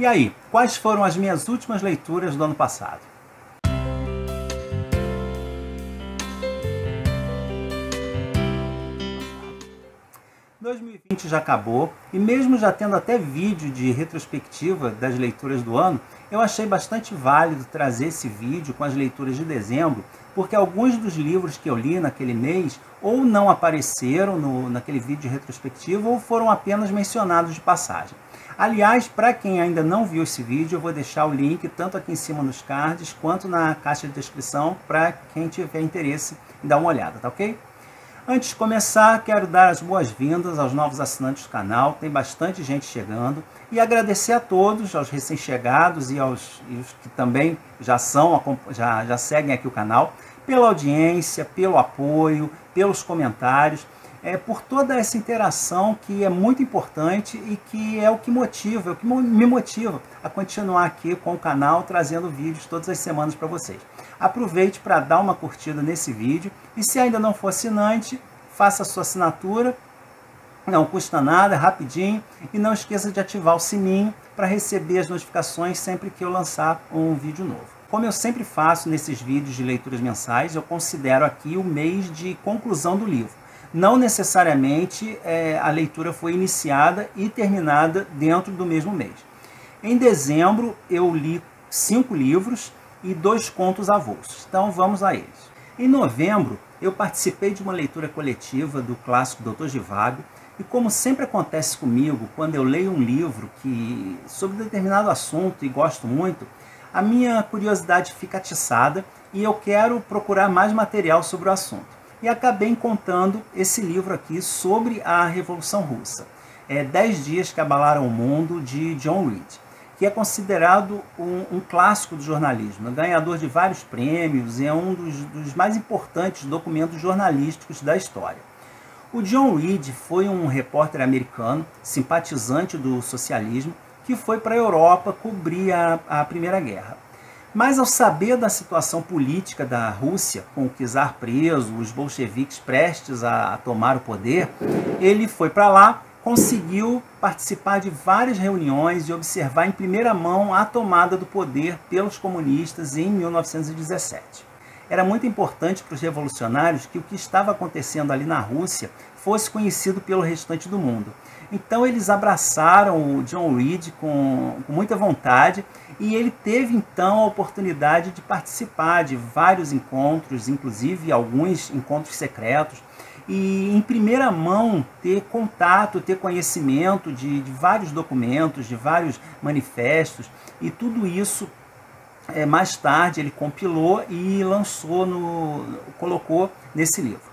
E aí, quais foram as minhas últimas leituras do ano passado? 2020 já acabou e mesmo já tendo até vídeo de retrospectiva das leituras do ano, eu achei bastante válido trazer esse vídeo com as leituras de dezembro, porque alguns dos livros que eu li naquele mês ou não apareceram naquele vídeo de retrospectiva ou foram apenas mencionados de passagem. Aliás, para quem ainda não viu esse vídeo, eu vou deixar o link tanto aqui em cima nos cards quanto na caixa de descrição para quem tiver interesse em dar uma olhada, tá ok? Antes de começar, quero dar as boas-vindas aos novos assinantes do canal, tem bastante gente chegando, e agradecer a todos, aos recém-chegados e aos que também já seguem aqui o canal, pela audiência, pelo apoio, pelos comentários, por toda essa interação que é muito importante e que é o que me motiva a continuar aqui com o canal, trazendo vídeos todas as semanas para vocês. Aproveite para dar uma curtida nesse vídeo e se ainda não for assinante, faça a sua assinatura, não custa nada, é rapidinho, e não esqueça de ativar o sininho para receber as notificações sempre que eu lançar um vídeo novo. Como eu sempre faço nesses vídeos de leituras mensais, eu considero aqui o mês de conclusão do livro. Não necessariamente a leitura foi iniciada e terminada dentro do mesmo mês. Em dezembro eu li 5 livros e 2 contos avulsos. Então vamos a eles. Em novembro eu participei de uma leitura coletiva do clássico Doutor Zhivago e como sempre acontece comigo quando eu leio um livro sobre determinado assunto e gosto muito, a minha curiosidade fica atiçada e eu quero procurar mais material sobre o assunto. E acabei encontrando esse livro aqui sobre a Revolução Russa. 10 Dias que Abalaram o Mundo, de John Reed, que é considerado um clássico do jornalismo, ganhador de vários prêmios e é um dos mais importantes documentos jornalísticos da história. O John Reed foi um repórter americano, simpatizante do socialismo, que foi para a Europa cobrir a Primeira Guerra. Mas ao saber da situação política da Rússia, com o czar preso, os bolcheviques prestes a tomar o poder, ele foi para lá, conseguiu participar de várias reuniões e observar em primeira mão a tomada do poder pelos comunistas em 1917. Era muito importante para os revolucionários que o que estava acontecendo ali na Rússia fosse conhecido pelo restante do mundo. Então eles abraçaram o John Reed com muita vontade e ele teve então a oportunidade de participar de vários encontros, inclusive alguns encontros secretos, e em primeira mão ter contato, ter conhecimento de vários documentos, de vários manifestos, e tudo isso mais tarde ele compilou e colocou nesse livro.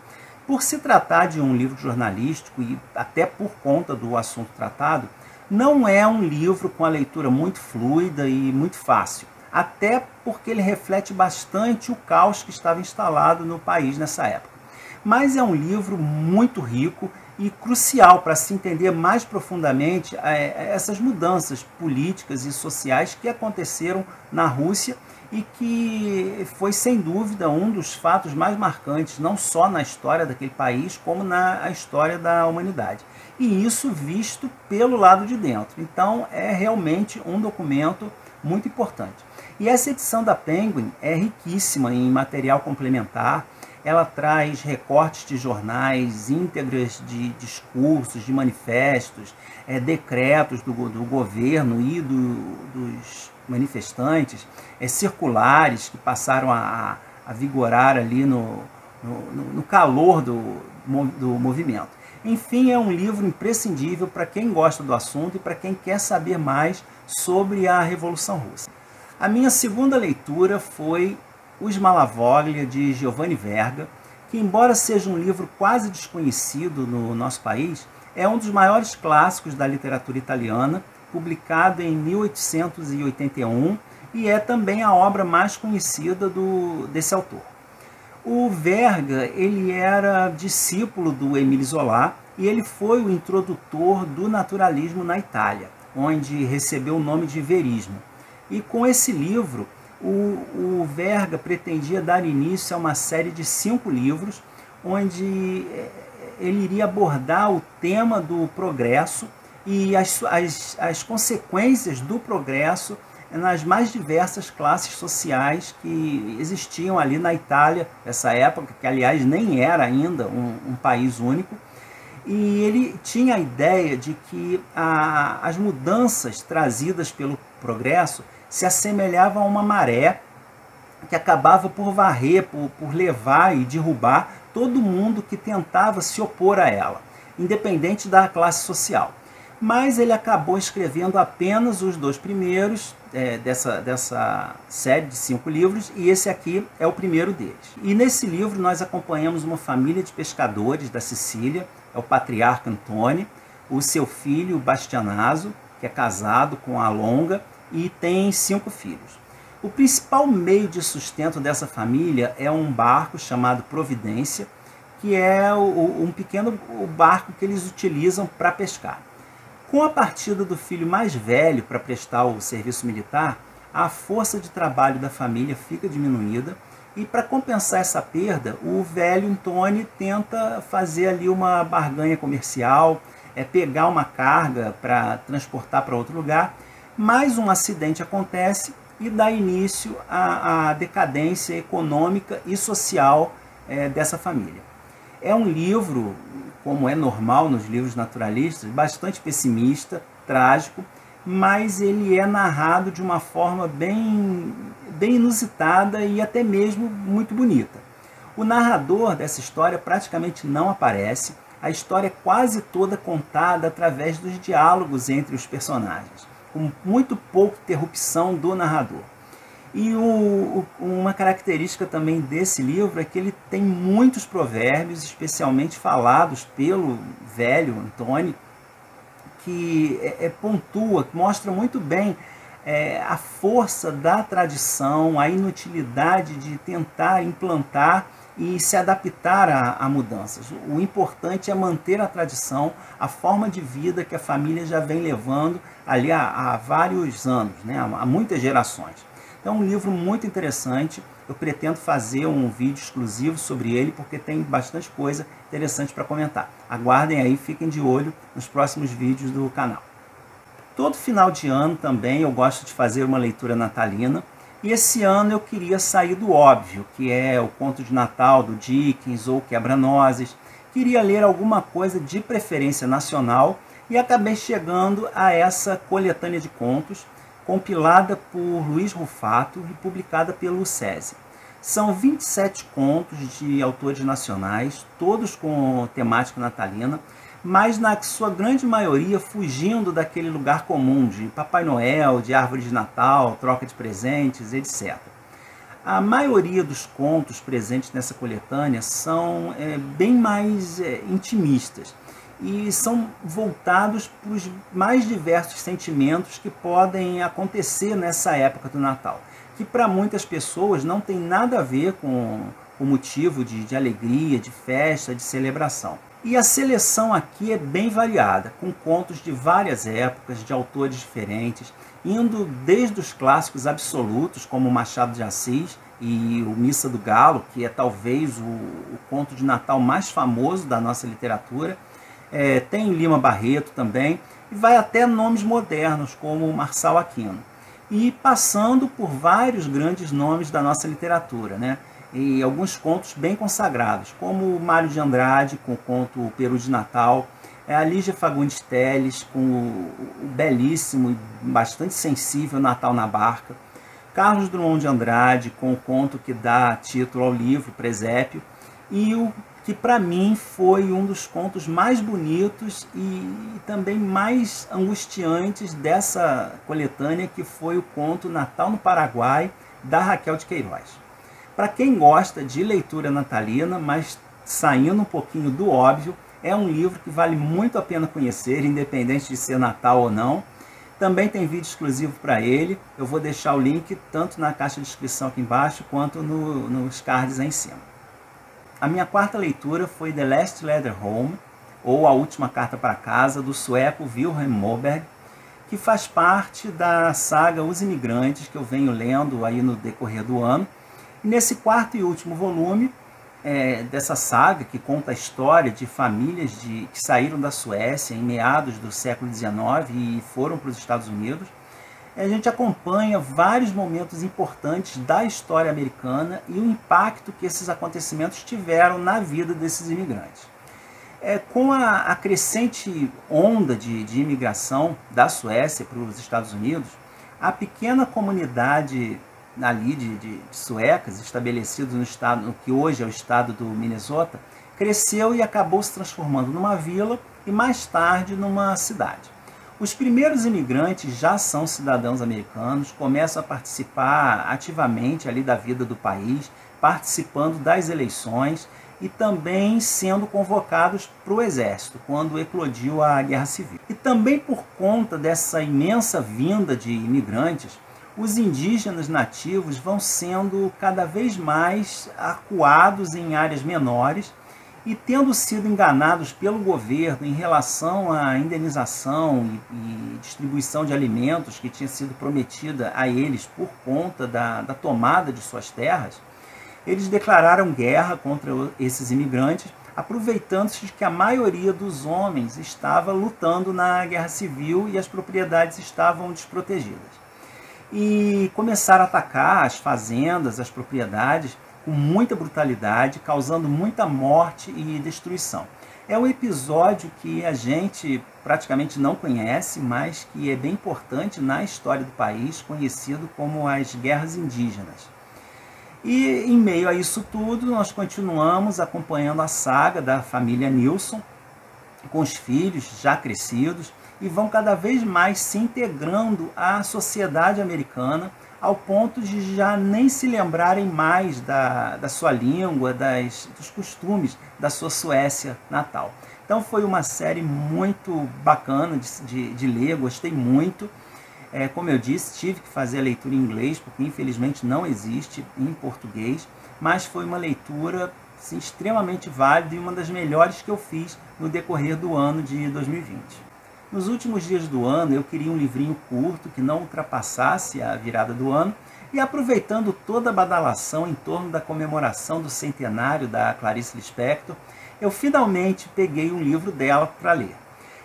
Por se tratar de um livro jornalístico e até por conta do assunto tratado, não é um livro com a leitura muito fluida e muito fácil, até porque ele reflete bastante o caos que estava instalado no país nessa época. Mas é um livro muito rico e crucial para se entender mais profundamente essas mudanças políticas e sociais que aconteceram na Rússia e que foi, sem dúvida, um dos fatos mais marcantes, não só na história daquele país, como na história da humanidade. E isso visto pelo lado de dentro. Então, é realmente um documento muito importante. E essa edição da Penguin é riquíssima em material complementar. Ela traz recortes de jornais, íntegras de discursos, de manifestos, decretos do governo e dos manifestantes, circulares que passaram a vigorar ali no calor do movimento. Enfim, é um livro imprescindível para quem gosta do assunto e para quem quer saber mais sobre a Revolução Russa. A minha segunda leitura foi Os Malavoglia, de Giovanni Verga, que, embora seja um livro quase desconhecido no nosso país, é um dos maiores clássicos da literatura italiana, publicado em 1881, e é também a obra mais conhecida desse autor. O Verga ele era discípulo do Émile Zola e ele foi o introdutor do naturalismo na Itália, onde recebeu o nome de verismo. E com esse livro, o Verga pretendia dar início a uma série de 5 livros, onde ele iria abordar o tema do progresso e as consequências do progresso nas mais diversas classes sociais que existiam ali na Itália, nessa época, que aliás nem era ainda um país único. E ele tinha a ideia de que as mudanças trazidas pelo progresso se assemelhavam a uma maré que acabava por varrer, por levar e derrubar todo mundo que tentava se opor a ela, independente da classe social. Mas ele acabou escrevendo apenas os 2 primeiros dessa série de 5 livros, e esse aqui é o primeiro deles. E nesse livro nós acompanhamos uma família de pescadores da Sicília, é o patriarca Antônio, o seu filho Bastianazzo, que é casado com a Longa e tem 5 filhos. O principal meio de sustento dessa família é um barco chamado Providência, que é um pequeno barco que eles utilizam para pescar. Com a partida do filho mais velho para prestar o serviço militar, a força de trabalho da família fica diminuída, e para compensar essa perda, o velho Antônio tenta fazer ali uma barganha comercial, pegar uma carga para transportar para outro lugar, mas um acidente acontece e dá início à decadência econômica e social dessa família. É um livro, como é normal nos livros naturalistas, bastante pessimista, trágico, mas ele é narrado de uma forma bem inusitada e até mesmo muito bonita. O narrador dessa história praticamente não aparece, a história é quase toda contada através dos diálogos entre os personagens, com muito pouca interrupção do narrador. E uma característica também desse livro é que ele tem muitos provérbios, especialmente falados pelo velho Antônio, que pontua, que mostra muito bem a força da tradição, a inutilidade de tentar implantar e se adaptar a mudanças. O importante é manter a tradição, a forma de vida que a família já vem levando ali há vários anos, né? Há muitas gerações. Então é um livro muito interessante, eu pretendo fazer um vídeo exclusivo sobre ele, porque tem bastante coisa interessante para comentar. Aguardem aí, fiquem de olho nos próximos vídeos do canal. Todo final de ano também eu gosto de fazer uma leitura natalina, e esse ano eu queria sair do óbvio, que é o Conto de Natal do Dickens ou Quebra-Nozes. Queria ler alguma coisa de preferência nacional e acabei chegando a essa coletânea de contos, compilada por Luiz Rufato e publicada pelo SESI. São 27 contos de autores nacionais, todos com temática natalina, mas na sua grande maioria fugindo daquele lugar comum de Papai Noel, de árvore de Natal, troca de presentes, etc. A maioria dos contos presentes nessa coletânea são bem mais intimistas e são voltados para os mais diversos sentimentos que podem acontecer nessa época do Natal, que para muitas pessoas não tem nada a ver com o motivo de alegria, de festa, de celebração. E a seleção aqui é bem variada, com contos de várias épocas, de autores diferentes, indo desde os clássicos absolutos, como Machado de Assis e o Missa do Galo, que é talvez o conto de Natal mais famoso da nossa literatura. Tem Lima Barreto também, e vai até nomes modernos, como Marçal Aquino. E passando por vários grandes nomes da nossa literatura, né? E alguns contos bem consagrados, como Mário de Andrade, com o conto O Peru de Natal, a Lígia Fagundes Telles, com o belíssimo e bastante sensível Natal na Barca, Carlos Drummond de Andrade, com o conto que dá título ao livro, Presépio, e o que para mim foi um dos contos mais bonitos e também mais angustiantes dessa coletânea, que foi o conto Natal no Paraguai, da Raquel de Queiroz. Para quem gosta de leitura natalina, mas saindo um pouquinho do óbvio, é um livro que vale muito a pena conhecer, independente de ser Natal ou não. Também tem vídeo exclusivo para ele, eu vou deixar o link tanto na caixa de descrição aqui embaixo, quanto nos cards aí em cima. A minha quarta leitura foi The Last Letter Home, ou A Última Carta para Casa, do sueco Vilhelm Moberg, que faz parte da saga Os Imigrantes, que eu venho lendo aí no decorrer do ano. E nesse quarto e último volume, dessa saga que conta a história de famílias que saíram da Suécia em meados do século XIX e foram para os Estados Unidos. A gente acompanha vários momentos importantes da história americana e o impacto que esses acontecimentos tiveram na vida desses imigrantes. Com a crescente onda de imigração da Suécia para os Estados Unidos, a pequena comunidade ali de suecas estabelecidos no estado, no que hoje é o estado do Minnesota, cresceu e acabou se transformando numa vila e mais tarde numa cidade. Os primeiros imigrantes já são cidadãos americanos, começam a participar ativamente ali da vida do país, participando das eleições e também sendo convocados para o exército, quando eclodiu a Guerra Civil. E também por conta dessa imensa vinda de imigrantes, os indígenas nativos vão sendo cada vez mais acuados em áreas menores e tendo sido enganados pelo governo em relação à indenização e distribuição de alimentos que tinha sido prometida a eles por conta da tomada de suas terras, eles declararam guerra contra esses imigrantes, aproveitando-se de que a maioria dos homens estava lutando na guerra civil e as propriedades estavam desprotegidas. E começaram a atacar as fazendas, as propriedades, com muita brutalidade, causando muita morte e destruição. É um episódio que a gente praticamente não conhece, mas que é bem importante na história do país, conhecido como as Guerras Indígenas. E em meio a isso tudo, nós continuamos acompanhando a saga da família Nilson, com os filhos já crescidos, e vão cada vez mais se integrando à sociedade americana, ao ponto de já nem se lembrarem mais da sua língua, dos costumes da sua Suécia natal. Então foi uma série muito bacana de ler, gostei muito. Como eu disse, tive que fazer a leitura em inglês, porque infelizmente não existe em português, mas foi uma leitura assim, extremamente válida e uma das melhores que eu fiz no decorrer do ano de 2020. Nos últimos dias do ano, eu queria um livrinho curto que não ultrapassasse a virada do ano e aproveitando toda a badalação em torno da comemoração do centenário da Clarice Lispector, eu finalmente peguei um livro dela para ler.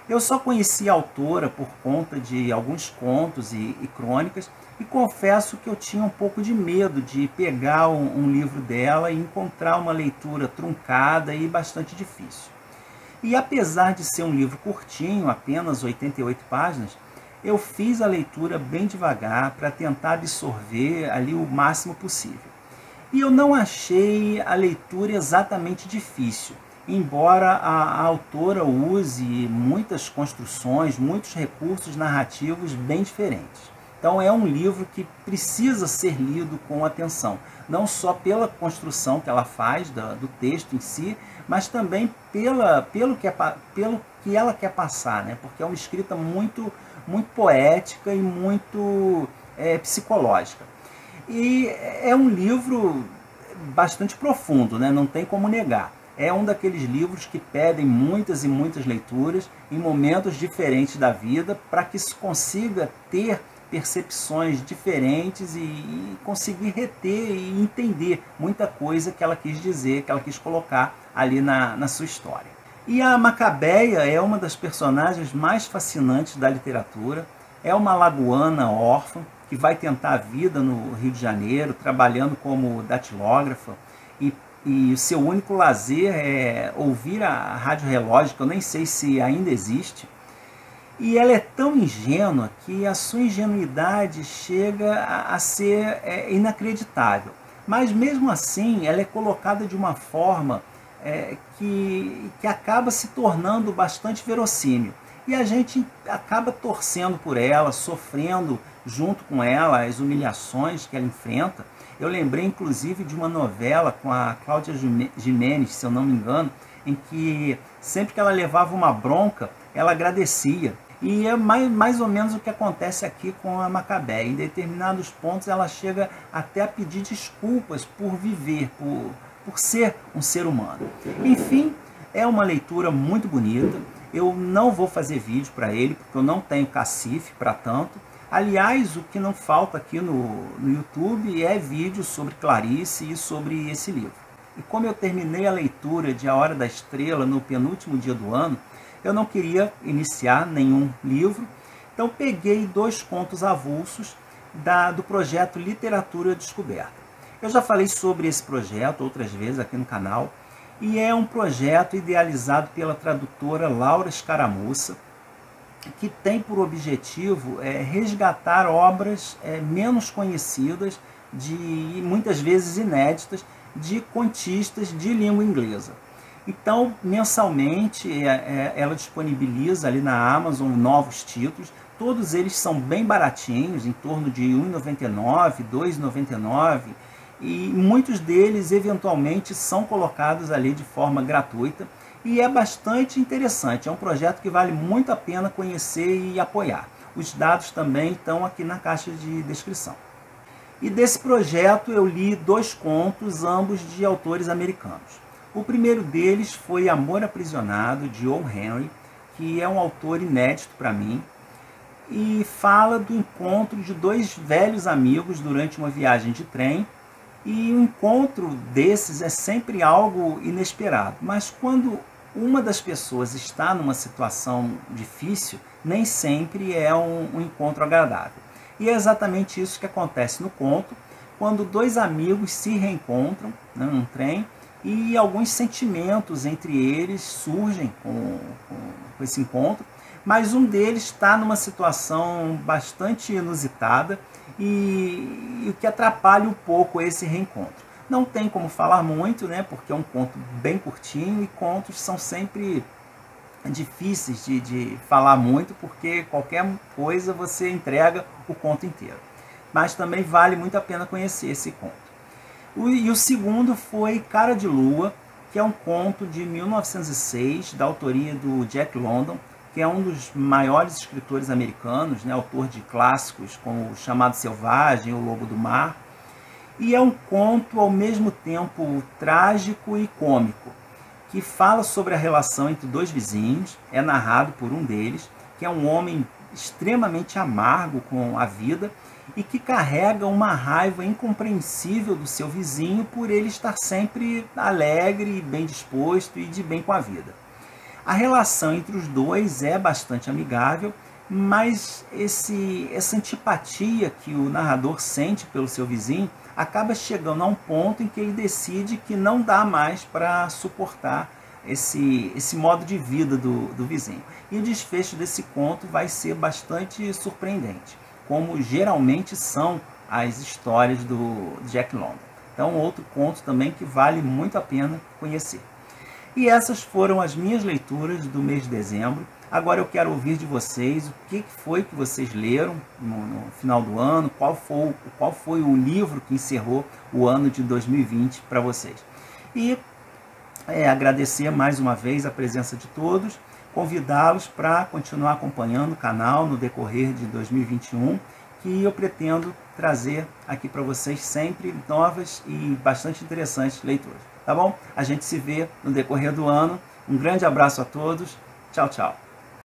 Eu só conheci a autora por conta de alguns contos e crônicas e confesso que eu tinha um pouco de medo de pegar um livro dela e encontrar uma leitura truncada e bastante difícil. E apesar de ser um livro curtinho, apenas 88 páginas, eu fiz a leitura bem devagar para tentar absorver ali o máximo possível. E eu não achei a leitura exatamente difícil, embora a autora use muitas construções, muitos recursos narrativos bem diferentes. Então é um livro que precisa ser lido com atenção, não só pela construção que ela faz do texto em si, mas também pelo que ela quer passar, né? Porque é uma escrita muito poética e muito psicológica. E é um livro bastante profundo, né? Não tem como negar. É um daqueles livros que pedem muitas e muitas leituras em momentos diferentes da vida para que se consiga ter percepções diferentes e conseguir reter e entender muita coisa que ela quis dizer, que ela quis colocar ali na sua história. E a Macabeia é uma das personagens mais fascinantes da literatura. É uma alagoana órfã que vai tentar a vida no Rio de Janeiro, trabalhando como datilógrafa, e o seu único lazer é ouvir a rádio relógio, que eu nem sei se ainda existe. E ela é tão ingênua que a sua ingenuidade chega a ser inacreditável. Mas mesmo assim, ela é colocada de uma forma que acaba se tornando bastante verossímil. E a gente acaba torcendo por ela, sofrendo junto com ela as humilhações que ela enfrenta. Eu lembrei inclusive de uma novela com a Cláudia Gimenez, se eu não me engano, em que sempre que ela levava uma bronca, ela agradecia. E é mais ou menos o que acontece aqui com a Macabeia. Em determinados pontos ela chega até a pedir desculpas por viver, por ser um ser humano. Enfim, é uma leitura muito bonita. Eu não vou fazer vídeo para ele, porque eu não tenho cacife para tanto. Aliás, o que não falta aqui no YouTube é vídeo sobre Clarice e sobre esse livro. E como eu terminei a leitura de A Hora da Estrela no penúltimo dia do ano, eu não queria iniciar nenhum livro, então peguei 2 contos avulsos do projeto Literatura Descoberta. Eu já falei sobre esse projeto outras vezes aqui no canal, e é um projeto idealizado pela tradutora Laura Escaramuça, que tem por objetivo resgatar obras menos conhecidas, muitas vezes inéditas, de contistas de língua inglesa. Então, mensalmente, ela disponibiliza ali na Amazon novos títulos. Todos eles são bem baratinhos, em torno de R$ 1,99, R$ 2,99, e muitos deles, eventualmente, são colocados ali de forma gratuita. E é bastante interessante, é um projeto que vale muito a pena conhecer e apoiar. Os dados também estão aqui na caixa de descrição. E desse projeto eu li 2 contos, ambos de autores americanos. O primeiro deles foi Amor Aprisionado, de O. Henry, que é um autor inédito para mim, e fala do encontro de 2 velhos amigos durante uma viagem de trem. E o encontro desses é sempre algo inesperado, mas quando uma das pessoas está numa situação difícil, nem sempre é um encontro agradável. E é exatamente isso que acontece no conto, quando 2 amigos se reencontram, né, num trem, e alguns sentimentos entre eles surgem com esse encontro, mas um deles está numa situação bastante inusitada e o que atrapalha um pouco esse reencontro. Não tem como falar muito, né, porque é um conto bem curtinho e contos são sempre difíceis de falar muito, porque qualquer coisa você entrega o conto inteiro. Mas também vale muito a pena conhecer esse conto. E o segundo foi Cara de Lua, que é um conto de 1906, da autoria do Jack London, que é um dos maiores escritores americanos, né, autor de clássicos como O Chamado Selvagem, O Lobo do Mar. E é um conto ao mesmo tempo trágico e cômico, que fala sobre a relação entre 2 vizinhos, é narrado por um deles, que é um homem extremamente amargo com a vida e que carrega uma raiva incompreensível do seu vizinho por ele estar sempre alegre, bem disposto e de bem com a vida. A relação entre os 2 é bastante amigável, mas essa antipatia que o narrador sente pelo seu vizinho acaba chegando a um ponto em que ele decide que não dá mais para suportar esse modo de vida do vizinho. E o desfecho desse conto vai ser bastante surpreendente, como geralmente são as histórias do Jack London. Então, outro conto também que vale muito a pena conhecer. E essas foram as minhas leituras do mês de dezembro. Agora eu quero ouvir de vocês o que foi que vocês leram no final do ano, qual foi o livro que encerrou o ano de 2020 para vocês. E agradecer mais uma vez a presença de todos, convidá-los para continuar acompanhando o canal no decorrer de 2021, que eu pretendo trazer aqui para vocês sempre novas e bastante interessantes leituras. Tá bom? A gente se vê no decorrer do ano. Um grande abraço a todos. Tchau, tchau.